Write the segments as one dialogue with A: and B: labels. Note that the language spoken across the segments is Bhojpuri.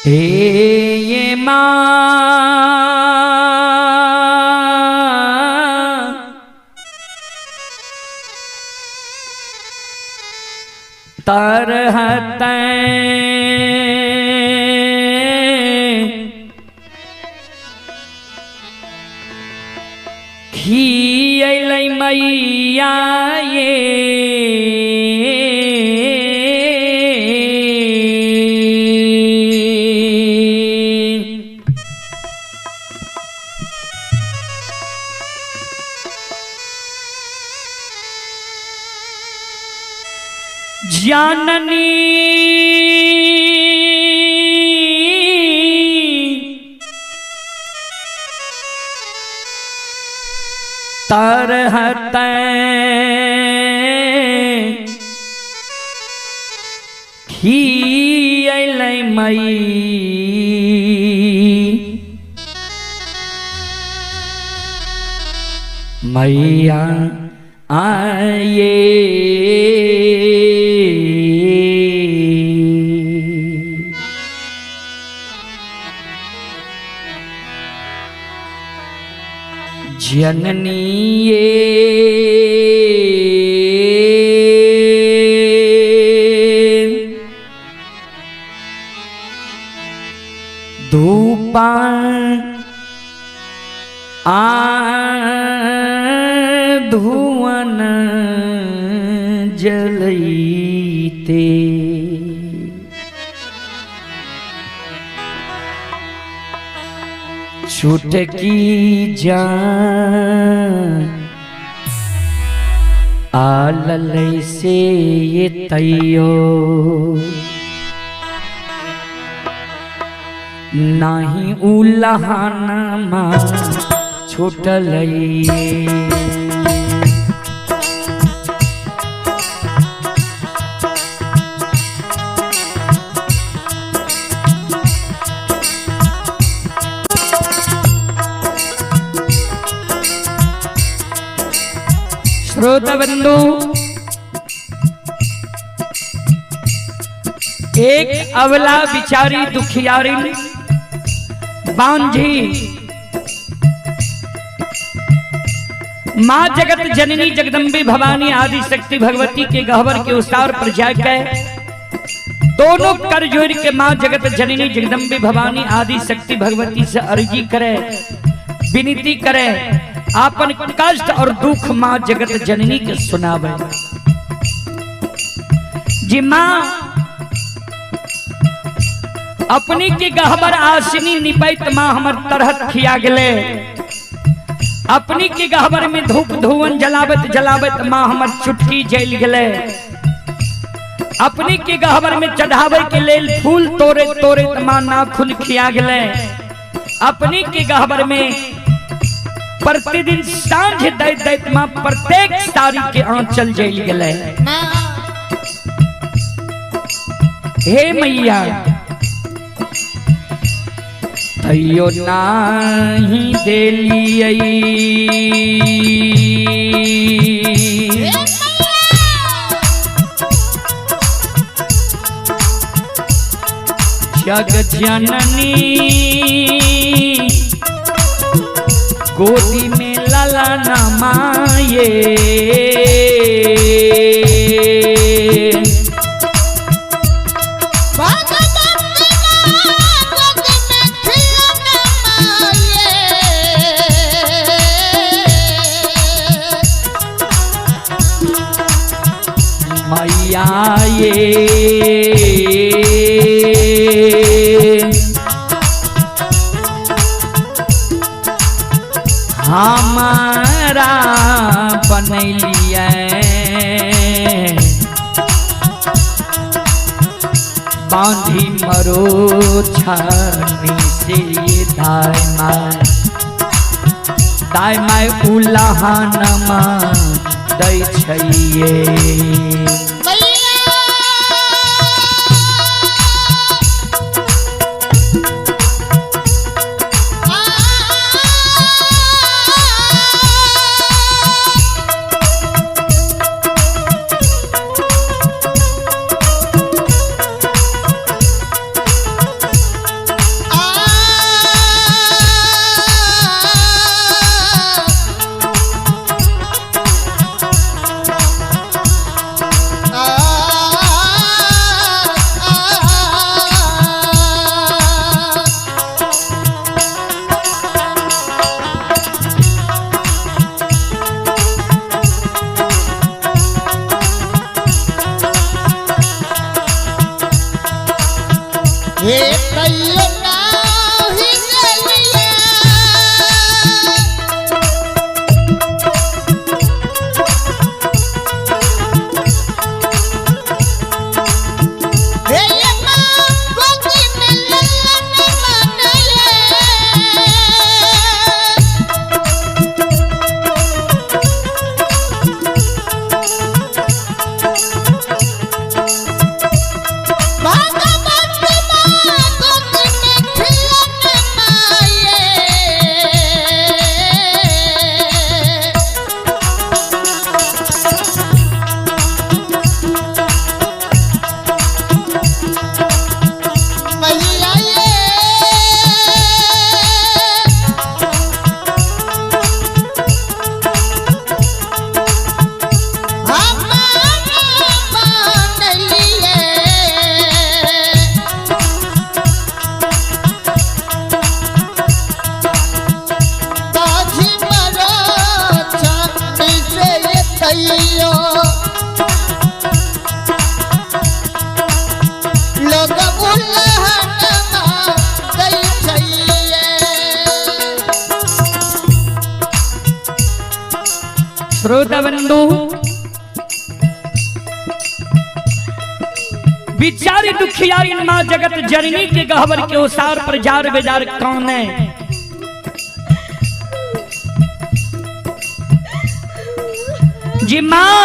A: हे ये माँ तरहते खियलै मैया ये जाननी तरहते खियलै मैया आये जननी ये धूपा धुवन जलैते छुटकी जान आललै से ये तैयो नाही उलहानमा छुटलै श्रोता बंधु, एक अवला बिचारी दुखियारी बांझी माँ जगत जननी जगदम्बे भवानी आदि शक्ति भगवती के गहवर के उसार पर जाकर दोनों कर जोड़ के माँ जगत जननी जगदम्बे भवानी आदि शक्ति भगवती से अर्जी करे, विनती करे, आपन कष्ट और दुख माँ जगत जननी के सुनावे। जी माँ अपनी के गहबर आसिनी निपैत माँ हमर तरहत खिया गले, अपनी के गहबर में धूप धुवन जलावत जलावत माँ हमर चुटकी जल गले, अपनी के गहबर में चढ़ावे के लेल फूल तोरे तोरे माँ नाखून खिया गले, अपनी के गहबर में प्रतिदिन सांझ दैत दैत माँ प्रत्येक सारी के आंचल जल गले। हे मैया तैयो नाही देलियै जग जननी गोदी में लाला ना माये मैया ये हमारा बनैलिए बांधी मरो छानी से दाय माय उलहानमा दै छैये।
B: छैयो लोग उल्लहनमा दै छैये।
A: श्रोता बंधु बिचारी दुखियारी माँ जगत जननी के गहवर के ओसार पर जार बेजार कौन है। जी माँ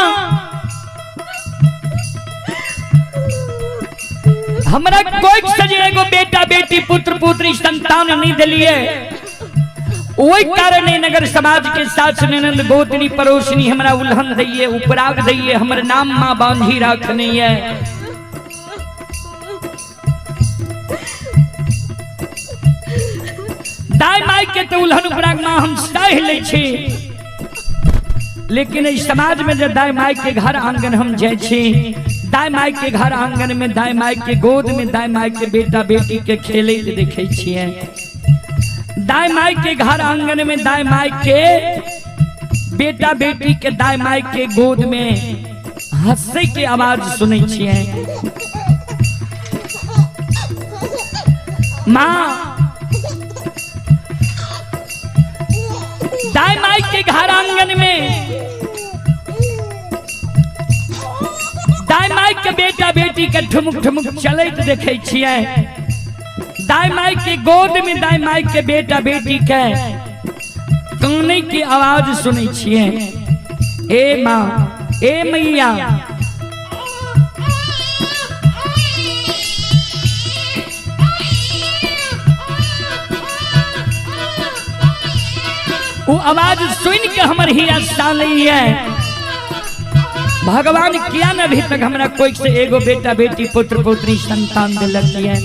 A: हमरा कोई सजे गो बेटा बेटी पुत्र पुत्री संतान नहीं दिलिए। वही कारण नगर समाज के साथ ननद गोतनी पड़ोसनी हमरा उल्हन दैये उपराग दैये हमर नाम माँ बांधी रखने है। दाई माई के तो उल्हन उपराग माँ हम सह ले छी, लेकिन इस समाज में जब दाई माई के घर आंगन हम जाए छी, दाई माई के घर आंगन में दाई माई के गोद में दाई माई के बेटा बेटी के खेले देखे छिए। दाई माई के घर आंगन में दाई माई के बेटा बेटी के दाई माई के गोद में हंसे के आवाज सुने छिए। माँ दाई माई के घर आंगन में दाई माई के बेटा बेटी के ठुमुक ठुमुक चलत देखे छिए। दाई माई के गोद में दाई माई के बेटा बेटी के काने की आवाज सुने छिए। ए माँ ए मैया वो आवाज सुन के हमर हिया साली है। भगवान किया न अभी तक हमरा कोई से एगो बेटा बेटी पुत्र पुत्री संतान दिलक है।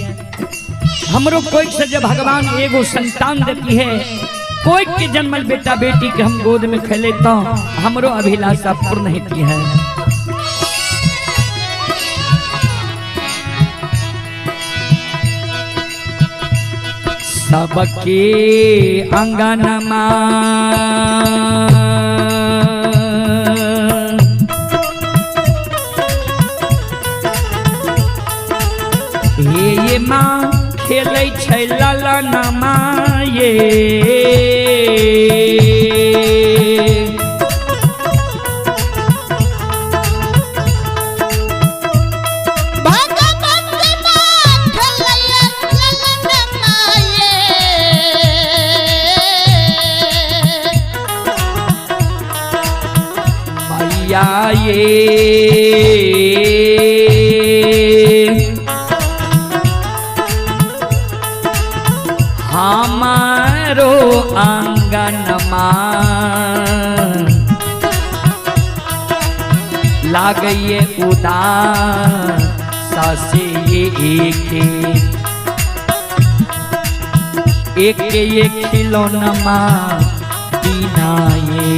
A: हमरो कोई से जब भगवान एगो संतान देती है, कोई के जन्मल बेटा बेटी के हम गोद में खेले तो हमरो अभिलाषा पूर्ण होती है। सबके अंगनमा ये माँ खेलै छै ललनमा ये हमारो आंगनमा लागइए उदास सासे एक ये खिलौनमा बिना ये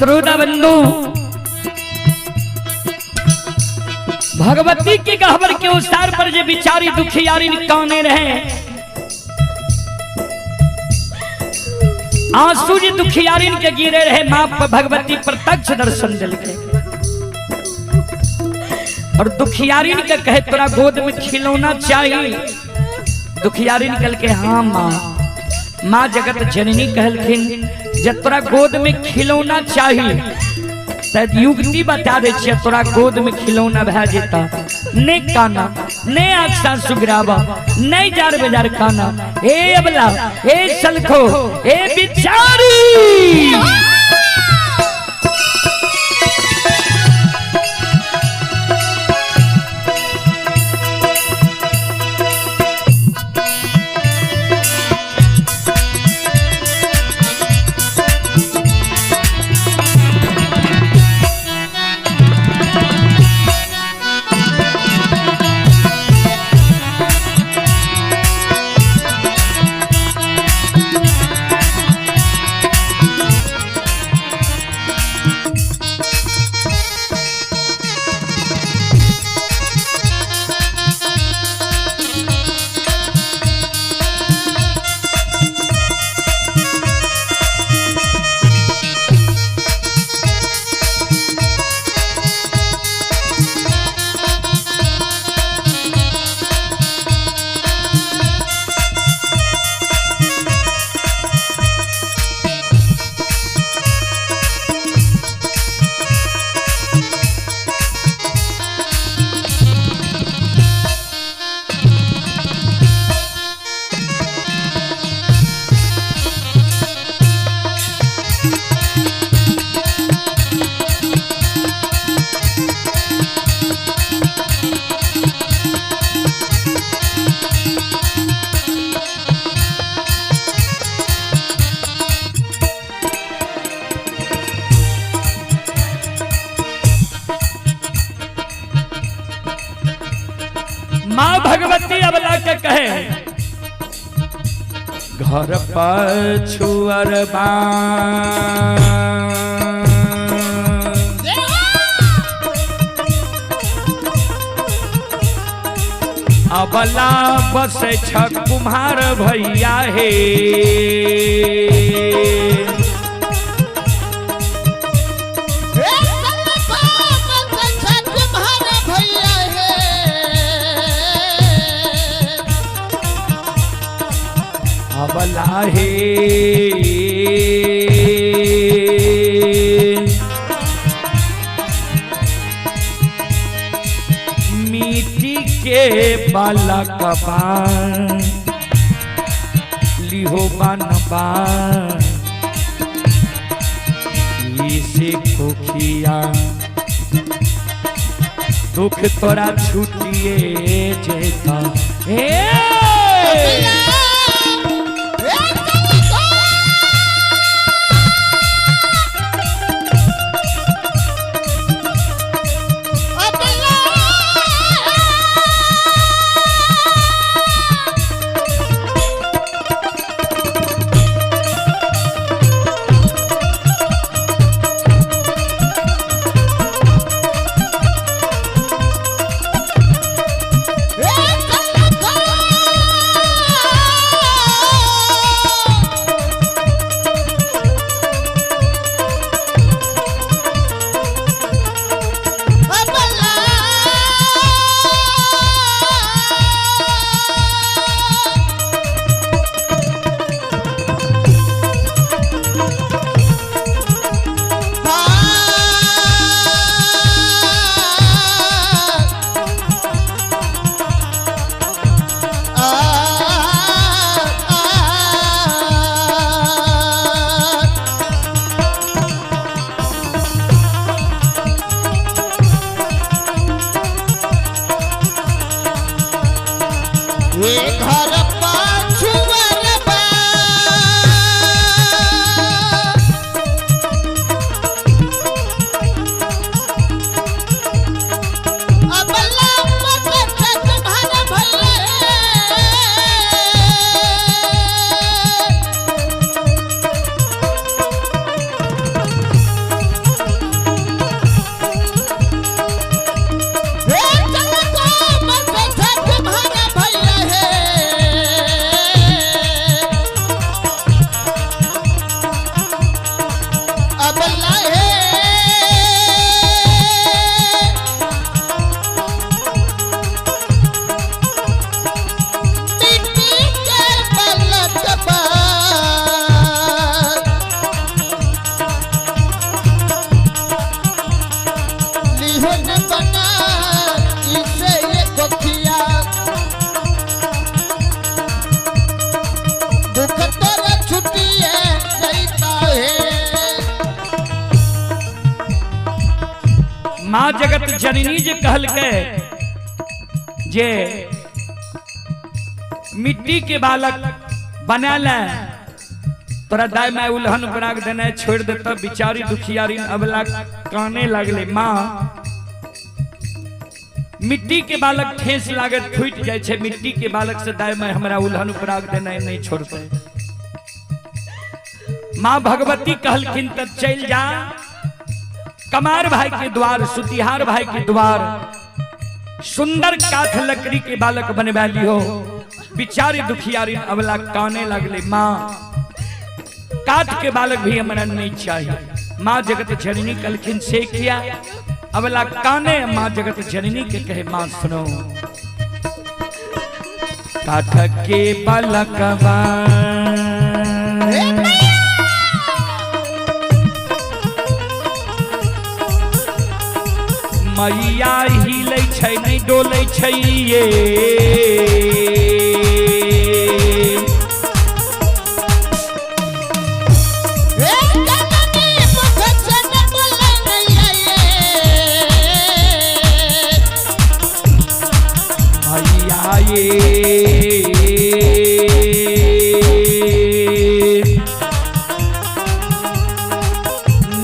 A: श्रोता बंधु, भगवती के गहवर के उसार पर जे बिचारी दुखियारी कौने रहे, आंसू जी दुखियारी के गिरे रहे, मां भगवती प्रत्यक्ष दर्शन दिल के और दुखियारी के कहे तोरा गोद में खिलौना चाहिए। दुखियारी निकल के हाँ माँ, माँ जगत जननी कहलखिन जब तोरा गोद में खिलौना चाहिए, शायद युक्ति बता दे छे, तोरा गोद में खिलौना भे जेता, ने काना ने आँखा सुगरावा नहीं जार बेजार काना, हे अबला हे सलखो हे बिचारी। माँ भगवती अबला के कहे घर पछुअर अबला बस कुम्हार भैया हे, अबला हे मिट्टी के बालक लिहो बनबा इसे कोखिया दुख तोरा छुटिए जेता हे। माँ जगत जननी जे कहल के जे मिट्टी के बालक बना ले तोरा दाय में उल्हन पराग देने छोड़ देता बिचारी दुखियारी अबला काने लगले। माँ मिट्टी के बालक ठेस लागत फूट जाए छे, मिट्टी के बालक से दाय में हमरा उल्हन पराग देने नहीं छोड़ते। माँ भगवती कहलखिन तब चल जा कमार भाई के द्वार, सुतिहार भाई के द्वार, सुंदर काठ लकड़ी के बालक बनवा लियो। बिचारी दुखियारी अबला काने लगले। माँ काठ के बालक भी हमरा नहीं चाहिए। माँ जगत जननी कलखिन से किया अबला काने। माँ जगत जननी के कहे माँ सुनो काठ के बालकवा मैया हिले छै नहीं डोले छै ये मैया ये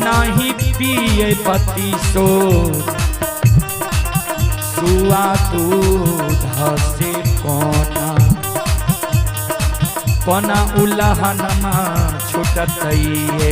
A: नहीं पिए पति सो सुआ दूध से कोना कोना उल्हनमा छुटतइए।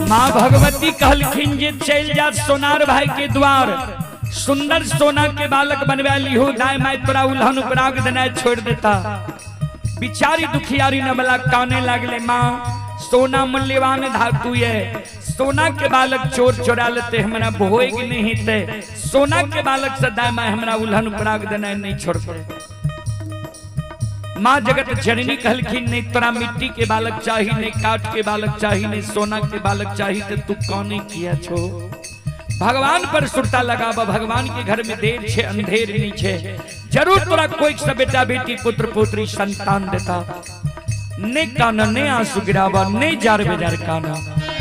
A: माँ भगवती कहलखिन जे चल जा सोनार भाई के द्वार, सुंदर सोना के बालक बनवा लिहो। दाय माय तोरा उल्हन उपराग देना छोड़ देता। बिचारी दुखियारी नबला काने लगले। माँ सोना मूल्यवान धातु है, सोना के बालक चोर चोरा लेते हमरा भोग नहीं थे। सोना के बालक से दाय माय हमरा उल्हन उपराग देना नहीं छोड़ते। माँ जगत जननी कहलखिन नहीं तोरा मिट्टी के बालक चाहिए, नहीं काठ के बालक चाहिए, नहीं सोना के बालक चाहिए, तो तू कौने किया छो। भगवान पर सुरता लगावा। भगवान के घर में देर छे अंधेर नहीं छे। जरूर तोरा कोई सा बेटा बेटी पुत्र पुत्री संतान देता। ने काना ने आंसू गिरावा, ने जार बेजार काना।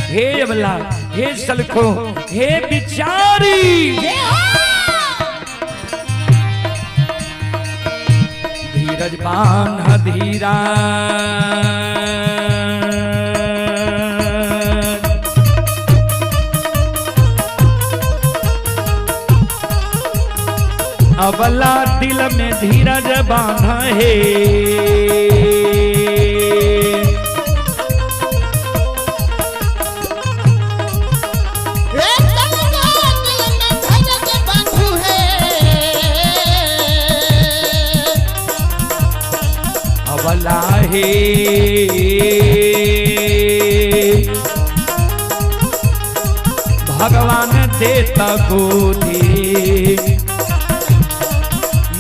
A: हे अबला, हे सलखो, हे बिचारी, धीरज बांध धीरा। अबला दिल में धीरज बांधा है। भगवान देता गोदी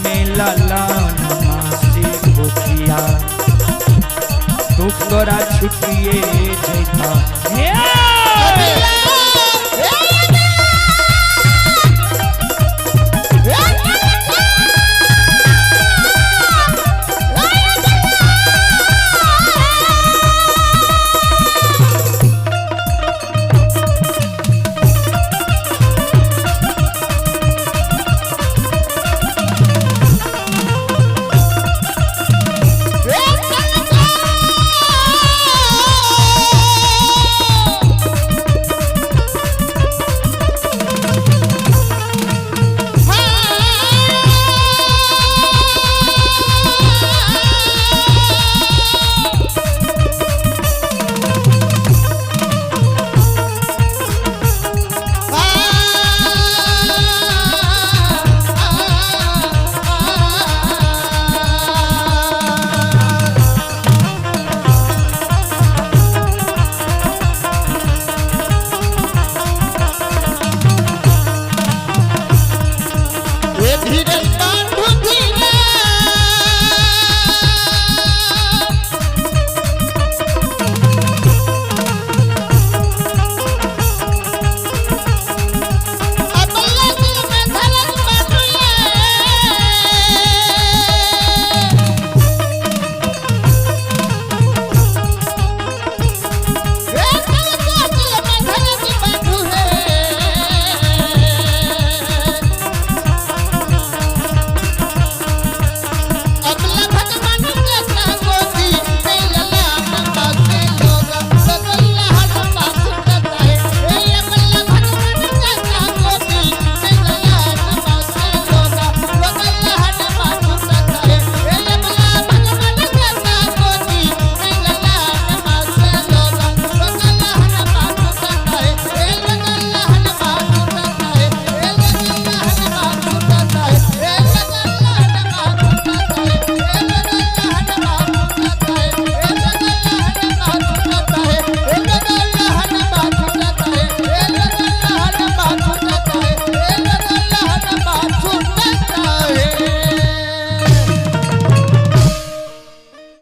A: मेला लाना से भूखिया दुख तोरा छुटिए जैता